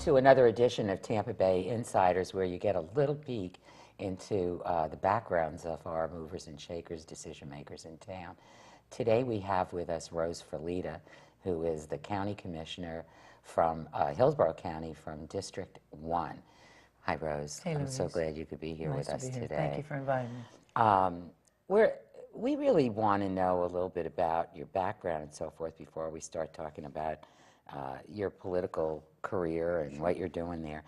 to another edition of Tampa Bay Insiders, where you get a little peek into the backgrounds of our movers and shakers, decision makers in town. Today we have with us Rose Ferlita, who is the county commissioner from Hillsborough County from District 1. Hi, Rose. Hey, I'm so Louise. glad you could be here with us today. Thank you for inviting me. We really want to know a little bit about your background and so forth before we start talking about your political career and what you're doing there.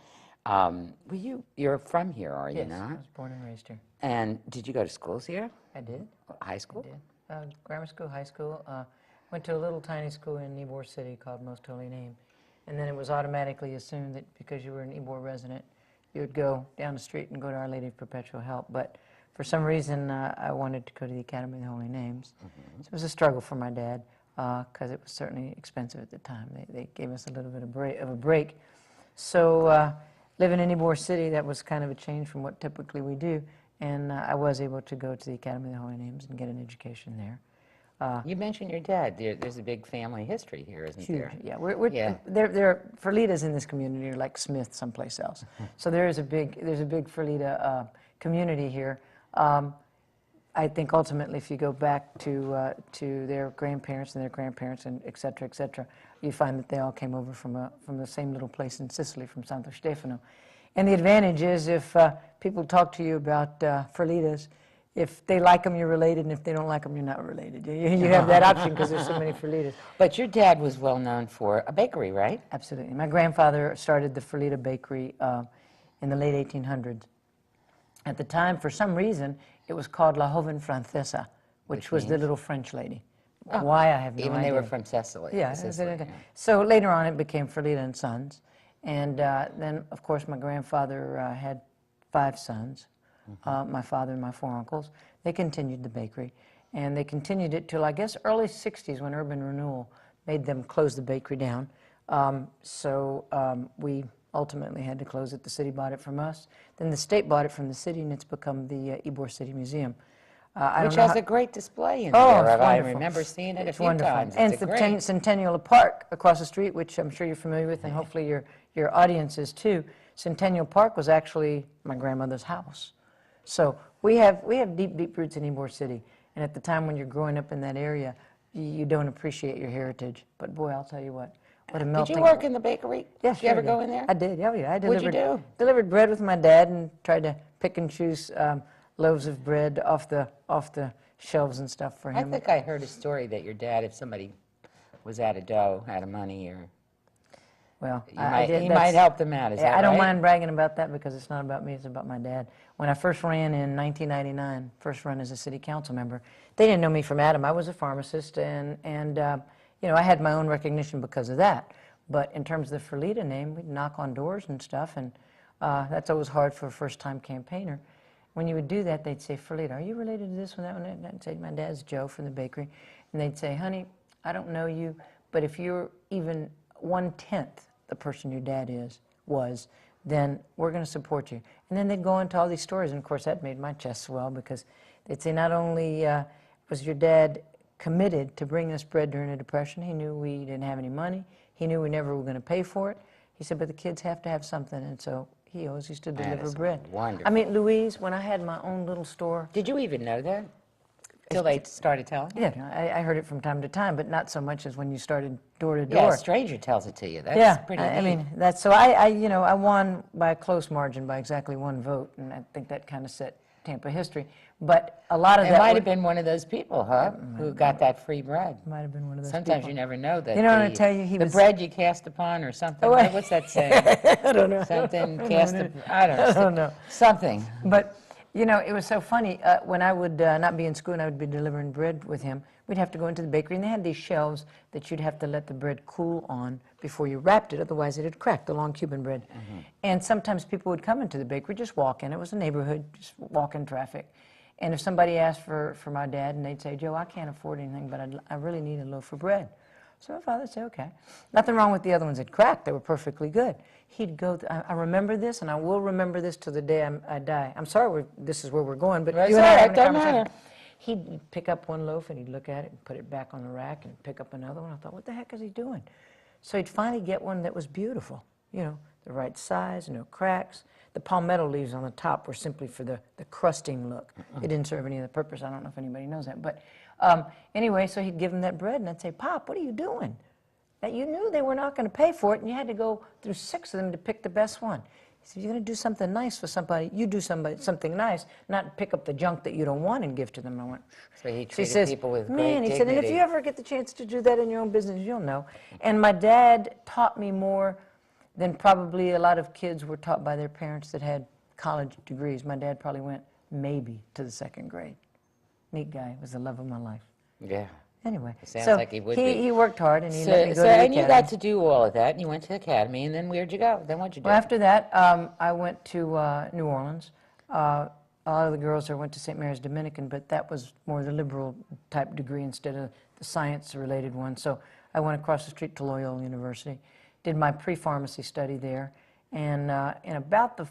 You're from here, are you not? Yes, I was born and raised here. And did you go to schools here? I did. High school? I did. Grammar school, high school. Went to a little tiny school in Ybor City called Most Holy Name. And then it was automatically assumed that because you were an Ybor resident, you would go down the street and go to Our Lady of Perpetual Help. But for some reason, I wanted to go to the Academy of the Holy Names. So it was a struggle for my dad because it was certainly expensive at the time. They gave us a little bit of a break. So living in Ybor City, that was kind of a change from what typically we do. And I was able to go to the Academy of the Holy Names and get an education there. You mentioned your dad. There's a big family history here, isn't there? Yeah, Ferlitas in this community are like Smith someplace else. So there's a big Ferlita community here. I think ultimately, if you go back to their grandparents and their grandparents and et cetera, you find that they all came over from the same little place in Sicily, from Santo Stefano. And the advantage is if people talk to you about Ferlitas, if they like them, you're related, and if they don't like them, you're not related. You have that option because there's so many Ferlitas. But your dad was well known for a bakery, right? Absolutely. My grandfather started the Ferlita Bakery in the late 1800s. At the time, for some reason, it was called La Joven Francesa, which was the little French lady. Oh, why, I have no idea. Even they were from Sicily. Yeah. Sicily, yeah. So later on, it became Ferlita and Sons. And then, of course, my grandfather had 5 sons. My father and my 4 uncles. They continued the bakery, and they continued it till, I guess, early 60s when urban renewal made them close the bakery down. We ultimately had to close it. The city bought it from us. Then the state bought it from the city, and it's become the Ybor City Museum. Which has a great display in there. It's I remember seeing it a few times. And it's the Centennial Park across the street, which I'm sure you're familiar with, and hopefully your audience is too. Centennial Park was actually my grandmother's house. So we have deep roots in Ybor City, and at the time when you're growing up in that area, you don't appreciate your heritage. But boy, I'll tell you what a melting... Did you work in the bakery? Yes, did you ever go in there? I did. Yeah, I delivered. What'd you do? Delivered bread with my dad and tried to pick and choose loaves of bread off the shelves and stuff for him. I think I heard a story that your dad, if somebody was out of dough, out of money, or... Well, he might help them out, is that right? I don't mind bragging about that because it's not about me, it's about my dad. When I first ran in 1999, first run as a city council member, they didn't know me from Adam. I was a pharmacist, and I had my own recognition because of that. But in terms of the Ferlita name, we'd knock on doors and stuff, and that's always hard for a first-time campaigner. When you would do that, they'd say, Ferlita, are you related to this one, that one? And I'd say, my dad's Joe from the bakery. And they'd say, honey, I don't know you, but if you're even 1/10 the person your dad was, then we're going to support you. And then they'd go into all these stories, and of course that made my chest swell because they'd say not only was your dad committed to bringing us bread during the Depression, he knew we didn't have any money, he knew we never were going to pay for it. He said, but the kids have to have something, and so he always used to deliver bread. Wonderful. I mean, Louise, when I had my own little store... Did you even know that? Till they started telling you? Yeah, I heard it from time to time, but not so much as when you started door to door. Yeah, a stranger tells it to you. That's pretty neat. I mean, that's so. I won by a close margin by exactly 1 vote, and I think that kind of set Tampa history. But a lot of that might have been one of those people, huh, who got that free bread. Might have been one of those. Sometimes people. You never know that. You know what I tell you? The bread you cast upon, or something. Oh, what's that saying? I don't know. Something cast. I don't know. Something. But. You know, it was so funny. When I would not be in school and I would be delivering bread with him, we'd have to go into the bakery, and they had these shelves that you'd have to let the bread cool on before you wrapped it, otherwise it'd crack, the long Cuban bread. And sometimes people would come into the bakery, just walk in. It was a neighborhood, just walk in traffic. And if somebody asked for my dad, and they'd say, Joe, I can't afford anything, but I really need a loaf of bread. So my father would say, okay. Nothing wrong with the other ones that cracked. They were perfectly good. He'd go, I remember this, and I will remember this till the day I die. I'm sorry this is where we're going, but you and I are having a conversation. He'd pick up one loaf, and he'd look at it and put it back on the rack and pick up another one. I thought, what the heck is he doing? So he'd finally get one that was beautiful. You know, the right size, no cracks. The palmetto leaves on the top were simply for the crusting look. It didn't serve any other purpose. I don't know if anybody knows that. But anyway, so he'd give him that bread, and I'd say, Pop, what are you doing? That you knew they were not going to pay for it, and you had to go through 6 of them to pick the best one. He said, you're going to do something nice for somebody, you do something nice, not pick up the junk that you don't want and give to them. I went, so he treated people with great man, he said, and if you ever get the chance to do that in your own business, you'll know. And my dad taught me more than probably a lot of kids were taught by their parents that had college degrees. My dad probably went maybe to the 2nd grade. Neat guy. Was the love of my life. Yeah. Anyway, It sounds so like he would be. He worked hard, and he let me go to the and academy. you got to do all of that, and you went to the academy, and then where'd you go? Then what'd you do? Well, after that, I went to New Orleans. A lot of the girls there went to St. Mary's Dominican, but that was more the liberal type degree instead of the science-related one. So I went across the street to Loyola University, did my pre-pharmacy study there, and in about the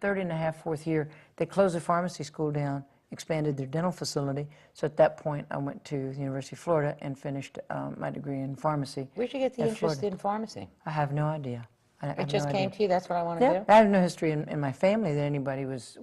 3rd and a half, 4th year, they closed the pharmacy school down, expanded their dental facility. So at that point, I went to the University of Florida and finished my degree in pharmacy. Where'd you get the interest in pharmacy? I have no idea. It just came to you, that's what I want to do? I have no history in my family that anybody was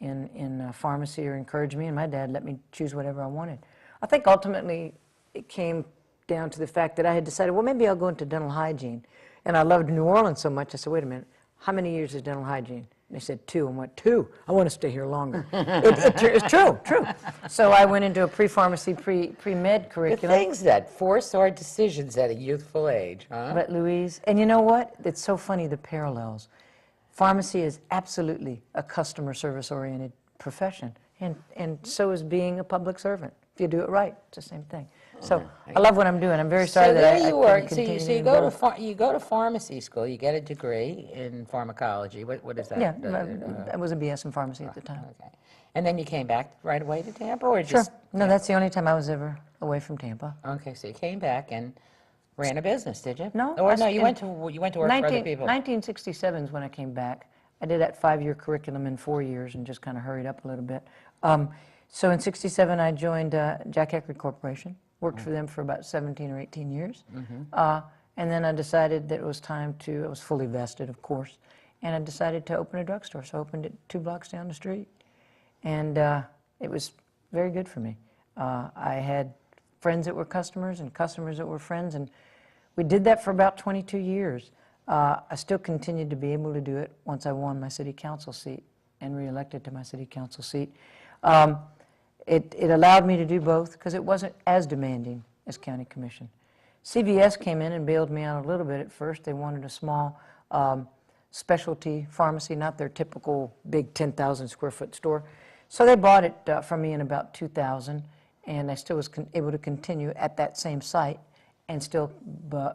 in pharmacy or encouraged me, and my dad let me choose whatever I wanted. I think ultimately it came down to the fact that I had decided, well, maybe I'll go into dental hygiene. And I loved New Orleans so much, I said, wait a minute, how many years is dental hygiene? And they said 2. I went, 2? I want to stay here longer. It's true. So I went into a pre-pharmacy, pre-med curriculum. The things that force our decisions at a youthful age, huh? But Louise, and you know what? It's so funny, the parallels. Pharmacy is absolutely a customer service-oriented profession, and so is being a public servant. If you do it right, it's the same thing. So I love what I'm doing. I'm very sorry that I couldn't continue. So you go to pharmacy school. You get a degree in pharmacology. What is that? Yeah, I was a BS in pharmacy at the time. Okay, and then you came back right away to Tampa, or Sure. just? No, that's the only time I was ever away from Tampa. Okay, so you came back and ran a business, did you? No. Or no, you went to work for other people. 1967 is when I came back. I did that 5-year curriculum in 4 years and just kind of hurried up a little bit. So in '67, I joined Jack Hickory Corporation. Worked for them for about 17 or 18 years. And then I decided that it was time to, I was fully vested, of course, and I decided to open a drugstore. So I opened it 2 blocks down the street. And it was very good for me. I had friends that were customers and customers that were friends, and we did that for about 22 years. I still continued to be able to do it once I won my city council seat and reelected to my city council seat. It allowed me to do both because it wasn't as demanding as county commission. CVS came in and bailed me out a little bit at first. They wanted a small specialty pharmacy, not their typical big 10,000 square foot store. So they bought it from me in about 2000, and I still was able to continue at that same site and still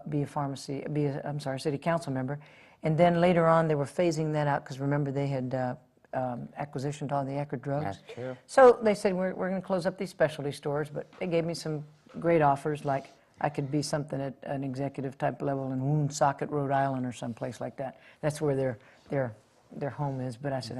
be a city council member. And then later on, they were phasing that out because remember they had acquisition to all the Eckerd drugs. That's true. So they said, we're going to close up these specialty stores, but they gave me some great offers, like I could be something at an executive type level in Woonsocket, Rhode Island, or someplace like that. That's where their home is, but I said,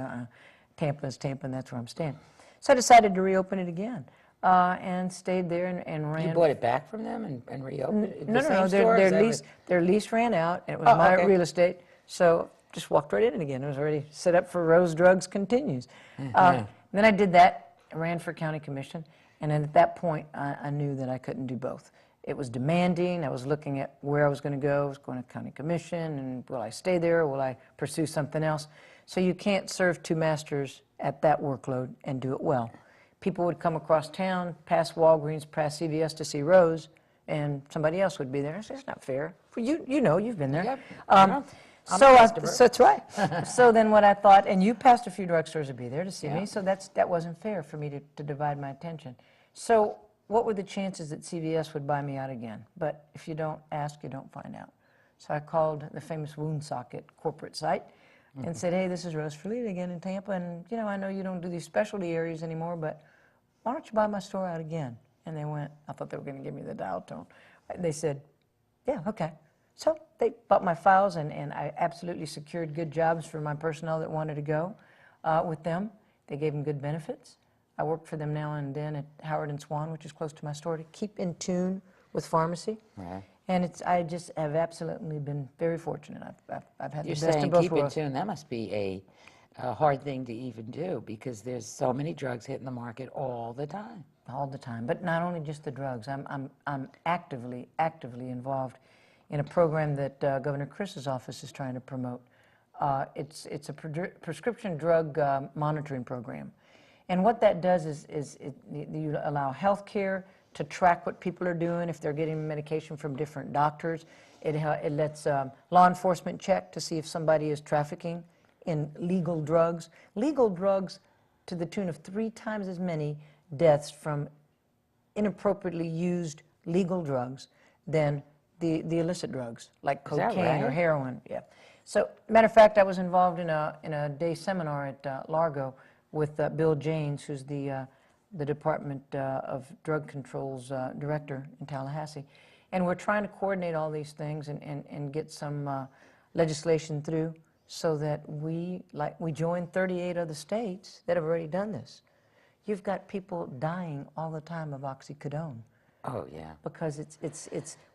Tampa is Tampa, and that's where I'm staying. So I decided to reopen it again, and stayed there and ran. You bought it back from them and reopened it? No, their lease ran out, and it was my real estate, so just walked right in it again. It was already set up for Rose Drugs Continues. Then I did that, ran for county commission, and then at that point, I knew that I couldn't do both. It was demanding. I was looking at where I was going to go. I was going to county commission, and will I stay there, or will I pursue something else? So you can't serve 2 masters at that workload and do it well. People would come across town, past Walgreens, past CVS to see Rose, and somebody else would be there. I said, it's not fair. You know, you've been there. Yep. So that's right. So then what I thought, and you passed a few drugstores to be there to see me, so that wasn't fair for me to divide my attention. So what were the chances that CVS would buy me out again? But if you don't ask, you don't find out. So I called the famous Woonsocket corporate site and said, hey, this is Rose Ferlita again in Tampa, and I know you don't do these specialty areas anymore, but why don't you buy my store out again? And they went, I thought they were going to give me the dial tone. They said, yeah, okay. So they bought my files, and I absolutely secured good jobs for my personnel that wanted to go with them. They gave them good benefits. I work for them now and then at Howard and Swan, which is close to my store, to keep in tune with pharmacy. Right. And I just have absolutely been very fortunate. I've had You're the best saying of both keep in worlds. tune. That must be a hard thing to even do because there's so many drugs hitting the market all the time. All the time, but not only just the drugs. I'm actively involved in a program that Governor Chris's office is trying to promote. It's a prescription drug monitoring program, and what that does is you allow health care to track what people are doing if they're getting medication from different doctors. It lets law enforcement check to see if somebody is trafficking in legal drugs. Legal drugs to the tune of 3 times as many deaths from inappropriately used legal drugs than the illicit drugs, like Is that cocaine or right? heroin. Yeah. So, matter of fact, I was involved in a day seminar at Largo with Bill Janes, who's the Department of Drug Control's director in Tallahassee. And we're trying to coordinate all these things and get some legislation through so that we join 38 other states that have already done this. You've got people dying all the time of oxycodone Oh, yeah. because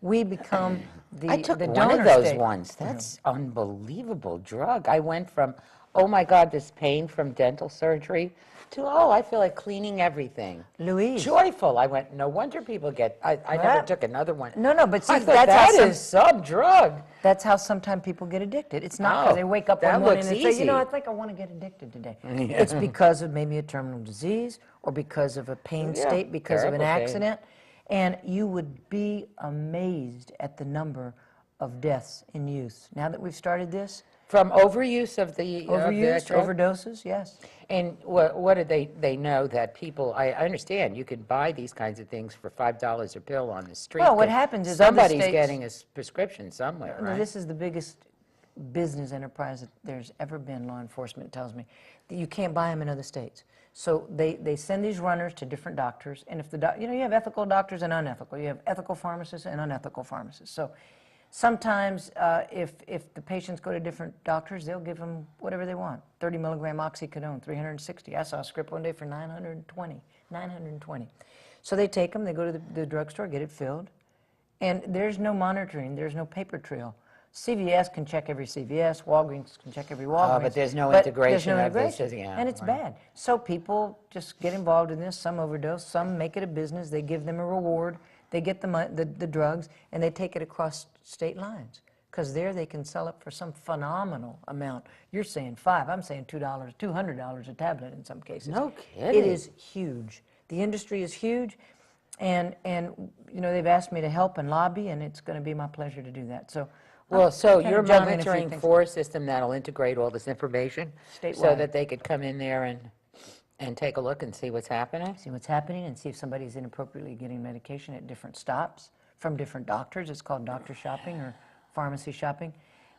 we become I the took one donor of those state. once. That's unbelievable drug. I went from, oh my God, this pain from dental surgery to, oh, I feel like cleaning everything. Louise. Joyful. I went, no wonder people get, I never Well, took another one. No, but see, I thought that is some drug. that's how sometimes people get addicted. It's not because Oh, they wake up that one morning looks and say, you know, I easy. think I want to get addicted today. Yeah. It's because of maybe a terminal disease or because of a pain Yeah, state, because of an terrible pain. accident. And you would be amazed at the number of deaths in youth. Now that we've started this, From overuse of the overuse, that drug? overdoses, yes. And what do they know that people, I understand you can buy these kinds of things for $5 a pill on the street. Well, what but happens is other somebody's states- getting a prescription somewhere, No, right? this is the biggest business enterprise that there's ever been, law enforcement tells me. That you can't buy them in other states. So they send these runners to different doctors, and if you know, you have ethical doctors and unethical. You have ethical pharmacists and unethical pharmacists. So sometimes if the patients go to different doctors, they'll give them whatever they want. 30 milligram oxycodone, 360. I saw a script one day for 920. So they take them, they go to the drugstore, get it filled, and there's no monitoring, there's no paper trail. CVS can check every CVS, Walgreens can check every Walgreens. But there's no there's integration no of this, integration, yeah, and it's right. bad. So people just get involved in this, some overdose, some make it a business, they give them a reward, they get the drugs, and they take it across state lines. Because there they can sell it for some phenomenal amount. You're saying $5, I'm saying $2, $200 a tablet in some cases. No It kidding. is huge. The industry is huge, and you know, they've asked me to help and lobby, and it's going to be my pleasure to do that. So, Well, so kinda you're juggling a few monitoring things. for a system that'll integrate all this information so Statewide. that they could come in there and take a look and see what's happening? See what's happening and see if somebody's inappropriately getting medication at different stops from different doctors. It's called doctor shopping or pharmacy shopping.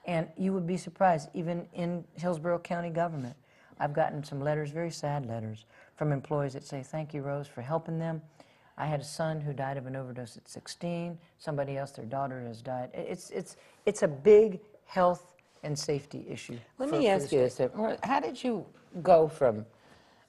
And you would be surprised, even in Hillsborough County government, I've gotten some letters, very sad letters, from employees that say, thank you, Rose, for helping them. I had a son who died of an overdose at 16. Somebody else, their daughter, has died. It's a big health and safety issue. Let for me the ask you state. this, how did you go from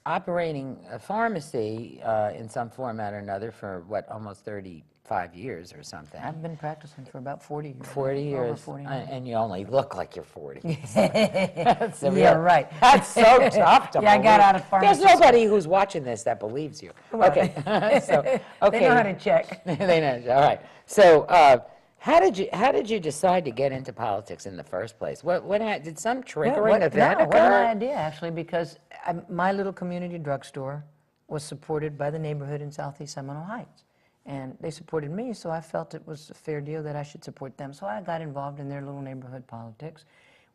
operating a pharmacy in some format or another for, what, almost 35 years or something? I've been practicing for about 40 years. 40 Over years, 40 and you only look like you're 40. That's a yeah, real- right. That's so tough to Yeah, I got believe. out of pharmacy There's nobody who's watching this that believes you. Okay, so, okay. They know how to check. They know, all right. So, how did you decide to get into politics in the first place? Did some triggering event no, it wasn't my occur? idea, actually, because my little community drugstore was supported by the neighborhood in Southeast Seminole Heights. And they supported me, so I felt it was a fair deal that I should support them. So I got involved in their little neighborhood politics.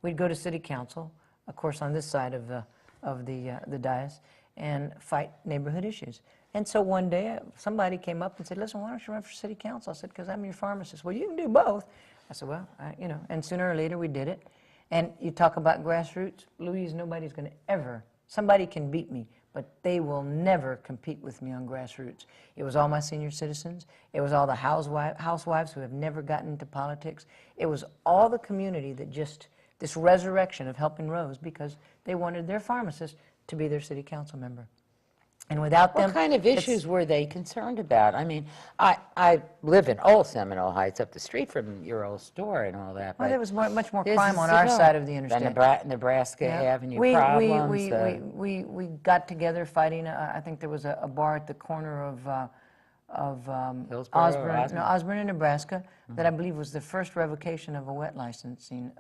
We'd go to city council, of course, on this side of the dais, and fight neighborhood issues. And so one day, somebody came up and said, listen, why don't you run for city council? I said, because I'm your pharmacist. Well, you can do both. I said, well, you know, and sooner or later we did it. And you talk about grassroots, Louise, nobody's going to ever, somebody can beat me, but they will never compete with me on grassroots. It was all my senior citizens. It was all the housewives who have never gotten into politics. It was all the community that just, this resurrection of helping Rose because they wanted their pharmacist to be their city council member. And without them, What kind of it's- issues were they concerned about? I mean, I live in Old Seminole Heights, up the street from your old store and all that, Well, but there was much more this crime is, on you our know, side of the the interstate. Nebraska Yeah. Avenue we, problems. We, we, we, we got together fighting, I think there was a bar at the corner of Hillsborough or Osborne in Nebraska, that I believe was the first revocation of a wet licensing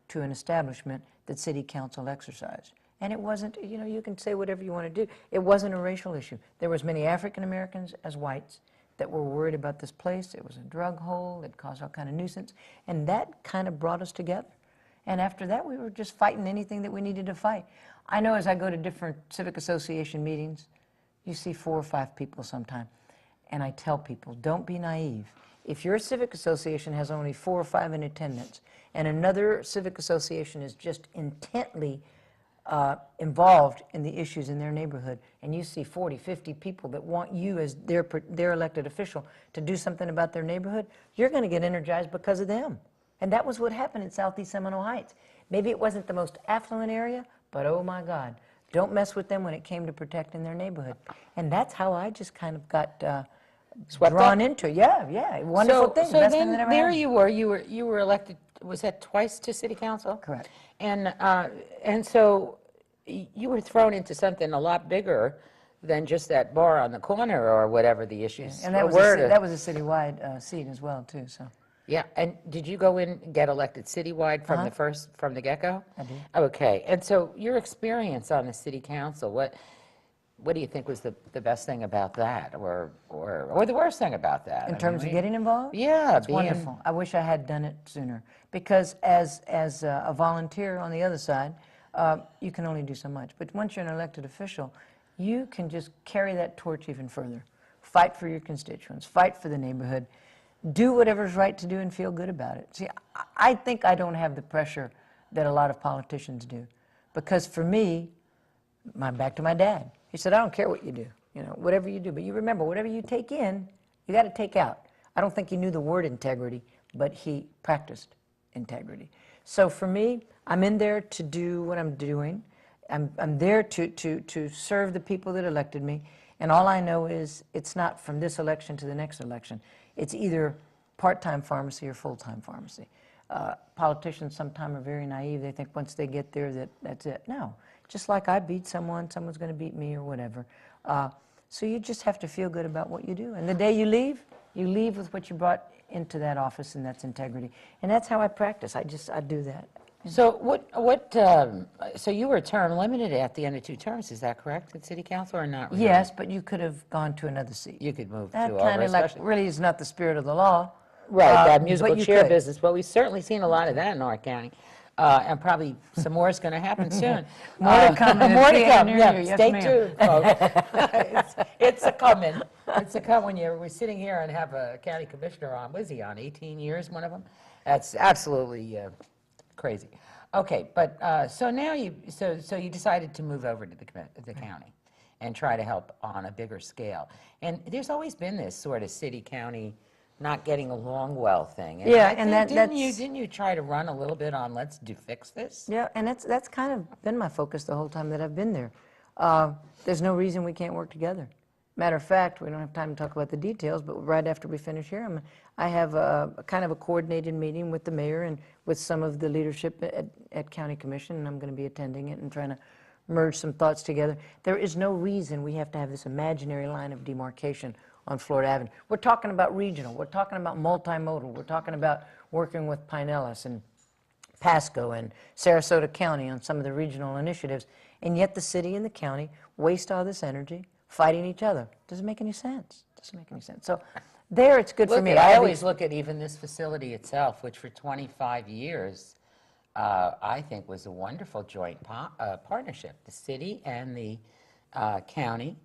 to an establishment that city council exercised. And it wasn't, you know, you can say whatever you want to do. It wasn't a racial issue. There was many African Americans as whites that were worried about this place. It was a drug hole. It caused all kind of nuisance. And that kind of brought us together. And after that, we were just fighting anything that we needed to fight. I know as I go to different civic association meetings, you see 4 or 5 people sometime. And I tell people, don't be naive. If your civic association has only 4 or 5 in attendance, and another civic association is just intently involved in the issues in their neighborhood, and you see 40, 50 people that want you as their elected official to do something about their neighborhood, you're going to get energized because of them. And that was what happened in Southeast Seminole Heights. Maybe it wasn't the most affluent area, but oh my God, don't mess with them when it came to protecting their neighborhood. And that's how I just kind of got drawn into it. Yeah, wonderful thing. So best thing then that ever there happened. you were elected, was that twice to city council? Correct. And so you were thrown into something a lot bigger than just that bar on the corner or whatever the issues And that was, were. that was a citywide seat as well, too. So Yeah, and did you go in and get elected citywide from from the get-go? I did. Okay, and so your experience on the city council, what do you think was the best thing about that, or the worst thing about that? in terms of getting involved? Yeah, It's wonderful. I wish I had done it sooner, because as a volunteer on the other side, you can only do so much. But once you're an elected official, you can just carry that torch even further. Fight for your constituents, fight for the neighborhood, do whatever's right to do and feel good about it. See, I think I don't have the pressure that a lot of politicians do, because for me, back to my dad, he said, I don't care what you do, you know, whatever you do, but you remember, whatever you take in, you got to take out. I don't think he knew the word integrity, but he practiced integrity. So for me, I'm in there to do what I'm doing. I'm there to serve the people that elected me, and all I know is it's not from this election to the next election. It's either part-time pharmacy or full-time pharmacy. Politicians sometimes are very naive. They think once they get there that's it. No, just like I beat someone, someone's going to beat me or whatever. So you just have to feel good about what you do. And the day you leave with what you brought into that office, and that's integrity. And that's how I practice. I do that. So so you were term limited at the end of 2 terms, is that correct, at city council, or not really? Yes, but you could have gone to another seat. You could move That to kind over, of like especially. really is not the spirit of the law. Right, that but musical you chair could. business, but we've certainly seen a lot of that in our county. And probably some more is going to happen soon. More to come in the More to theater come, near yeah. you. Yes, Stay ma'am. tuned, folks. It's a coming. It's a come when we're sitting here and have a county commissioner on. Was he on 18 years, one of them? That's absolutely crazy. Okay, but so now you decided to move over to the county and try to help on a bigger scale. And there's always been this sort of city-county not getting along well thing. Yeah, I and think, that's didn't you try to run a little bit on fix this? Yeah, and that's kind of been my focus the whole time that I've been there. There's no reason we can't work together. Matter of fact, we don't have time to talk about the details, but right after we finish here, I have a kind of a coordinated meeting with the mayor and with some of the leadership at County Commission, and I'm going to be attending it and trying to merge some thoughts together. There is no reason we have to have this imaginary line of demarcation on Florida Avenue. We're talking about regional. We're talking about multimodal. We're talking about working with Pinellas and Pasco and Sarasota County on some of the regional initiatives, and yet the city and the county waste all this energy fighting each other. Doesn't make any sense. Doesn't make any sense. So there it's good for me. I always look at even this facility itself, which for 25 years I think was a wonderful joint partnership. The city and the county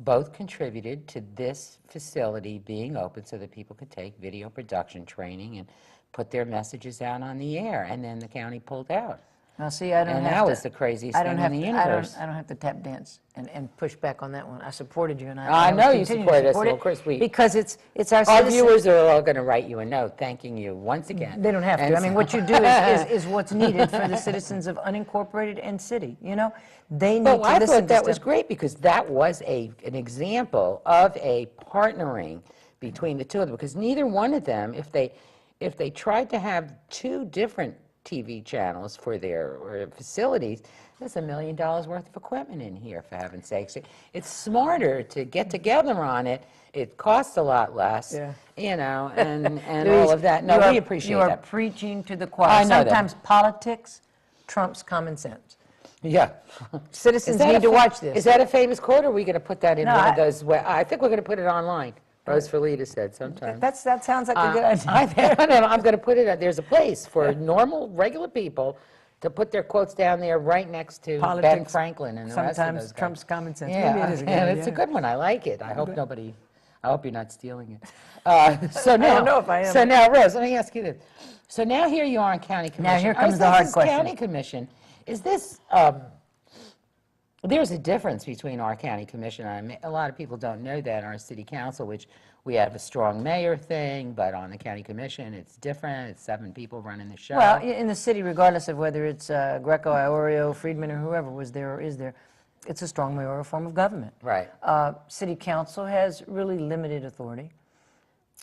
both contributed to this facility being open so that people could take video production training and put their messages out on the air, and then the county pulled out. Now, see, I don't And have that to, was the craziest I don't thing in have the to, universe. I don't have to tap dance and push back on that one. I supported you, and I will know you continue to supported us, support well, it of course we- because it's our Our citizens. viewers are all going to write you a note thanking you once again. They don't have to. And I mean, so- what you do is what's needed for the citizens of unincorporated and city. You know, they need But to I listen thought that to was stuff. great because that was an example of a partnering between the two of them. Because neither one of them, if they tried to have two different TV channels for their facilities, there's $1 million worth of equipment in here, for heaven's sakes. It's smarter to get together on it. It costs a lot less, Yeah. you know, and Louise, all of that. No, we appreciate You are that. preaching to the choir. I know that. Sometimes politics trumps common sense. Yeah. Citizens need to watch this. Is that a famous quote, or are we going to put that in No, one of I- those? I think we're going to put it online. Rose Ferlita said sometime. That sounds like a good idea. I'm going to put it, there's a place for normal, regular people to put their quotes down there right next to Ben Politics Franklin and the rest of sometimes those guys. trumps common sense. Yeah, Maybe it is a good and idea. it's a good one. I like it. I hope you're not stealing it. So now, don't know if I am. So now, Rose, let me ask you this. So now here you are on County Commission. here I comes was the hard thinking, question. County Commission, is this, there's a difference between our county commission, and a lot of people don't know that, our city council, which we have a strong mayor thing, but on the county commission, it's different. It's 7 people running the show. Well, in the city, regardless of whether it's Greco, Iorio, Friedman, or whoever was there or is there, it's a strong mayoral form of government. Right. City council has really limited authority.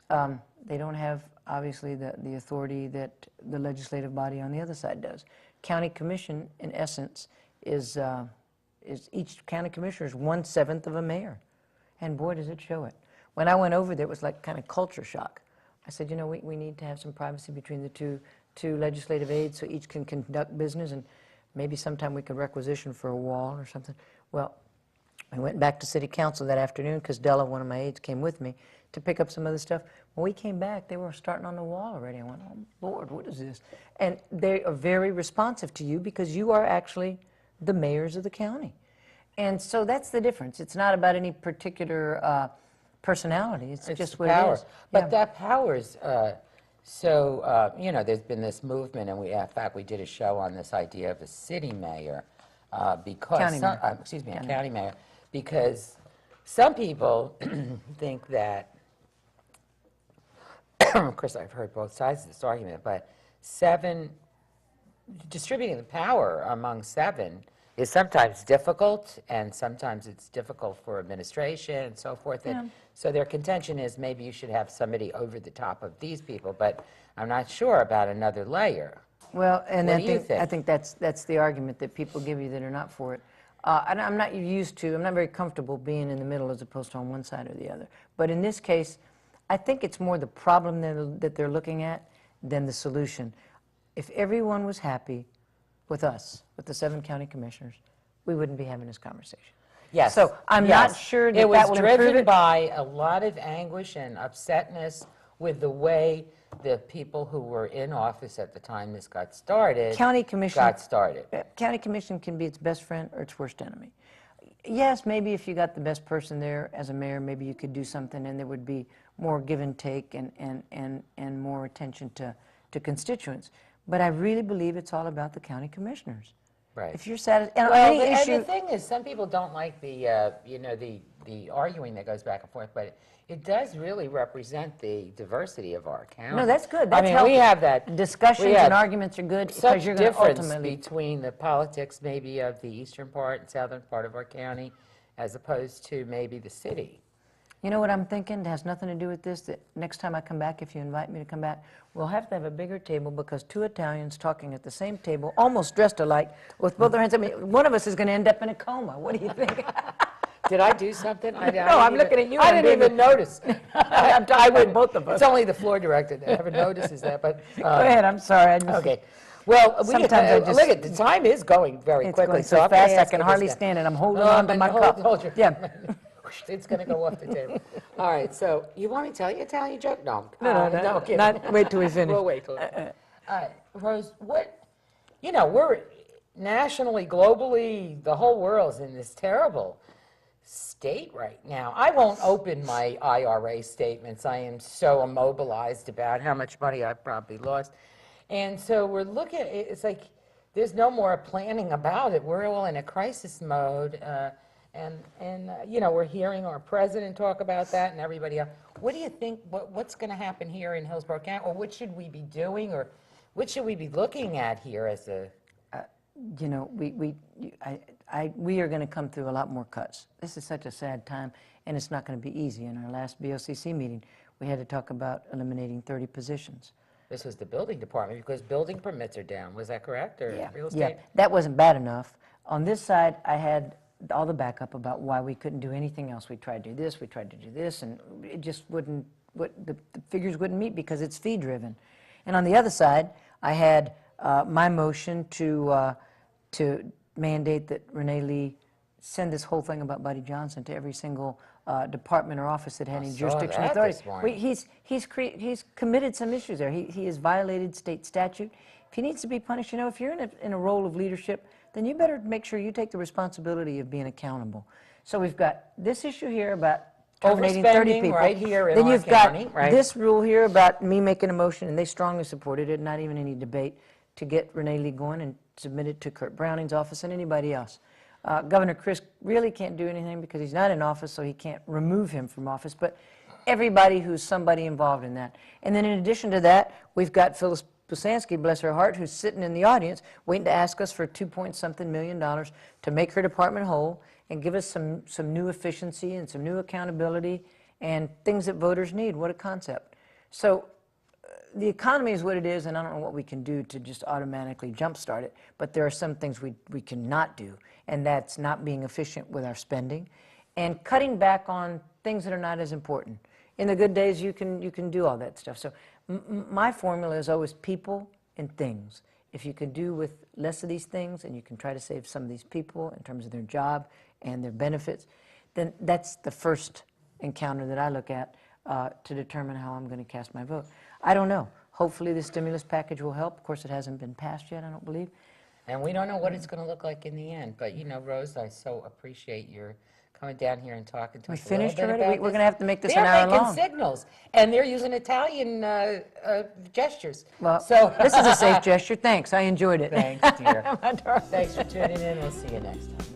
They don't have, obviously, the authority that the legislative body on the other side does. County commission, in essence, is each county commissioner is 1/7 of a mayor. And boy, does it show it. When I went over there, it was like kind of culture shock. I said, you know, we need to have some privacy between the two legislative aides so each can conduct business, and maybe sometime we could requisition for a wall or something. Well, I went back to city council that afternoon because Della, one of my aides, came with me to pick up some other stuff. When we came back, they were starting on the wall already. I went, oh, Lord, what is this? And they are very responsive to you because you are actually the mayors of the county. And so that's the difference. It's not about any particular personality. It's just what power. it is. But Yeah. that power's, you know, there's been this movement, and in fact, we did a show on this idea of a city mayor, because, County mayor. a county mayor, because some people think that, of course, I've heard both sides of this argument, but distributing the power among 7 is sometimes difficult, and sometimes it's difficult for administration and so forth. And so their contention is maybe you should have somebody over the top of these people, but I'm not sure about another layer. Well, and What I do you think? I think that's the argument that people give you that are not for it. And I'm not very comfortable being in the middle as opposed to on one side or the other. But in this case, I think it's more the problem that they're looking at than the solution. If everyone was happy with us, with the 7 county commissioners, we wouldn't be having this conversation. Yes. So I'm not sure that it was that will improve driven it. by a lot of anguish and upsetness with the way the people who were in office at the time this got started County commission got started. County commission can be its best friend or its worst enemy. Yes, maybe if you got the best person there as a mayor, maybe you could do something and there would be more give and take and more attention to constituents. But I really believe it's all about the county commissioners. Right. If you're satisfied, Well, any and issue, the thing is, some people don't like the arguing that goes back and forth, but it does really represent the diversity of our county. no, that's good. I That's mean, healthy. we have that Discussions we have and arguments are good such because you're going to difference ultimately. between the politics maybe of the eastern part and southern part of our county, as opposed to maybe the city. You know what I'm thinking? It has nothing to do with this. That next time I come back, if you invite me to come back, we'll have to have a bigger table because 2 Italians talking at the same table, almost dressed alike, with both their hands. I mean, one of us is going to end up in a coma. What do you think? Did I do something? I'm looking at you I and didn't I'm even notice. I'm talking about both of us. It's only the floor director that ever notices that. But Go ahead. I'm sorry. I just, okay. Well, Sometimes I just- look at the time is going very It's quickly. going so I'm gonna fast I ask can you hardly this now. stand it. I'm holding on to my cup. Hold your, Yeah. It's going to go off the table. All right. So you want me to tell you an Italian joke? No. No, kidding. not wait till we finish. We'll wait till. Rose, we're nationally, globally, the whole world's in this terrible state right now. I won't open my IRA statements. I am so immobilized about how much money I've probably lost. And so we're looking, it's like there's no more planning about it. We're all in a crisis mode, you know, we're hearing our president talk about that and everybody else. What do you think, what's going to happen here in Hillsborough County, or what should we be doing, or what should we be looking at here as a... You know, we are going to come through a lot more cuts. This is such a sad time, and it's not going to be easy. In our last BOCC meeting, we had to talk about eliminating 30 positions. This was the building department, because building permits are down. Was that correct, or real estate? Yeah, that wasn't bad enough. On this side, I had all the backup about why we couldn't do anything else. We tried to do this, we tried to do this, and it just wouldn't, the figures wouldn't meet because it's fee-driven. And on the other side, I had my motion to mandate that Renee Lee send this whole thing about Buddy Johnson to every single department or office that had any jurisdiction authority. He's committed some issues there. He has violated state statute. If he needs to be punished, you know, if you're in a role of leadership, then you better make sure you take the responsibility of being accountable. So we've got this issue here about terminating 30 people. Right here in then our you've county, got right? this rule here about me making a motion, and they strongly supported it, not even any debate, to get Renee Lee going and submit it to Kurt Browning's office and anybody else. Governor Chris really can't do anything because he's not in office, so he can't remove him from office, but everybody who's somebody involved in that. And then in addition to that, we've got Phyllis Busansky, bless her heart, who's sitting in the audience waiting to ask us for $2-point-something million to make her department whole and give us some new efficiency and some new accountability and things that voters need. What a concept. So the economy is what it is, and I don't know what we can do to just automatically jumpstart it, but there are some things we cannot do, and that's not being efficient with our spending and cutting back on things that are not as important. In the good days, you can do all that stuff. So my formula is always people and things. If you can do with less of these things and you can try to save some of these people in terms of their job and their benefits, then that's the first encounter that I look at to determine how I'm going to cast my vote. I don't know. Hopefully the stimulus package will help. Of course, it hasn't been passed yet, I don't believe. And we don't know what it's going to look like in the end. But, you know, Rose, I so appreciate your coming down here and talking to us a little finished bit already? about We're this. going to have to make this an hour They're long. making signals, and they're using Italian gestures. Well, so this is a safe gesture. Thanks. I enjoyed it. Thanks, dear. Thanks for tuning in. We'll see you next time.